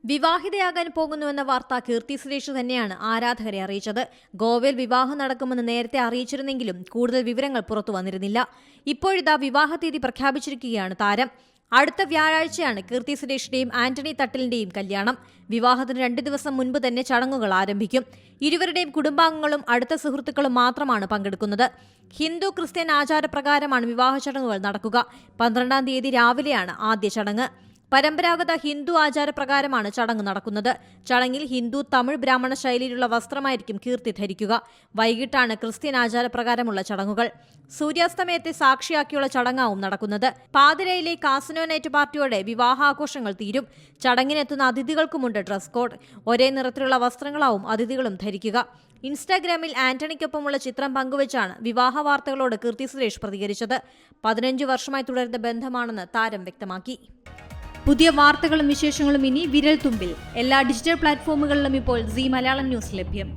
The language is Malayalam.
വിവാഹിതയാകാൻ പോകുന്നുവെന്ന വാർത്ത കീർത്തി സുരേഷ് തന്നെയാണ് ആരാധകരെ അറിയിച്ചത്. ഗോവയിൽ വിവാഹം നടക്കുമെന്ന് നേരത്തെ അറിയിച്ചിരുന്നെങ്കിലും കൂടുതൽ വിവരങ്ങൾ പുറത്തു വന്നിരുന്നില്ല. ഇപ്പോഴിതാ വിവാഹ തീയതി പ്രഖ്യാപിച്ചിരിക്കുകയാണ് താരം. അടുത്ത വ്യാഴാഴ്ചയാണ് കീർത്തി സുരേഷിന്റെയും ആന്റണി തട്ടിലിന്റെയും കല്യാണം. വിവാഹത്തിന് 2 ദിവസം മുൻപ് തന്നെ ചടങ്ങുകൾ ആരംഭിക്കും. ഇരുവരുടെയും കുടുംബാംഗങ്ങളും അടുത്ത സുഹൃത്തുക്കളും മാത്രമാണ് പങ്കെടുക്കുന്നത്. ഹിന്ദു ക്രിസ്ത്യൻ ആചാരപ്രകാരമാണ് വിവാഹ ചടങ്ങുകൾ നടക്കുക. 12-ാം തീയതി രാവിലെയാണ് ആദ്യ ചടങ്ങ്. പരമ്പരാഗത ഹിന്ദു ആചാരപ്രകാരമാണ് ചടങ്ങ് നടക്കുന്നത്. ചടങ്ങിൽ ഹിന്ദു തമിഴ് ബ്രാഹ്മണ ശൈലിയിലുള്ള വസ്ത്രമായിരിക്കും കീർത്തി ധരിക്കുക. വൈകിട്ടാണ് ക്രിസ്ത്യൻ ആചാരപ്രകാരമുള്ള ചടങ്ങുകൾ. സൂര്യാസ്തമയത്തെ സാക്ഷിയാക്കിയുള്ള ചടങ്ങാവും നടക്കുന്നത്. പാതിരയിലെ കാസിനോ നൈറ്റ് പാർട്ടിയോടെ വിവാഹാഘോഷങ്ങൾ തീരും. ചടങ്ങിനെത്തുന്ന അതിഥികൾക്കുമുണ്ട് ഡ്രസ് കോഡ്. ഒരേ നിറത്തിലുള്ള വസ്ത്രങ്ങളാവും അതിഥികളും ധരിക്കുക. ഇൻസ്റ്റാഗ്രാമിൽ ആന്റണിക്കൊപ്പമുള്ള ചിത്രം പങ്കുവച്ചാണ് വിവാഹ വാർത്തകളോട് കീർത്തി സുരേഷ് പ്രതികരിച്ചത്. 15 വർഷമായി തുടരുന്ന ബന്ധമാണെന്ന് താരം വ്യക്തമാക്കി. പുതിയ വാർത്തകളും വിശേഷങ്ങളും ഇനി വിരൽ തുമ്പിൽ. എല്ലാ ഡിജിറ്റൽ പ്ലാറ്റ്ഫോമുകളിലും ഇപ്പോൾ സീ മലയാളം ന്യൂസ് ലഭ്യം.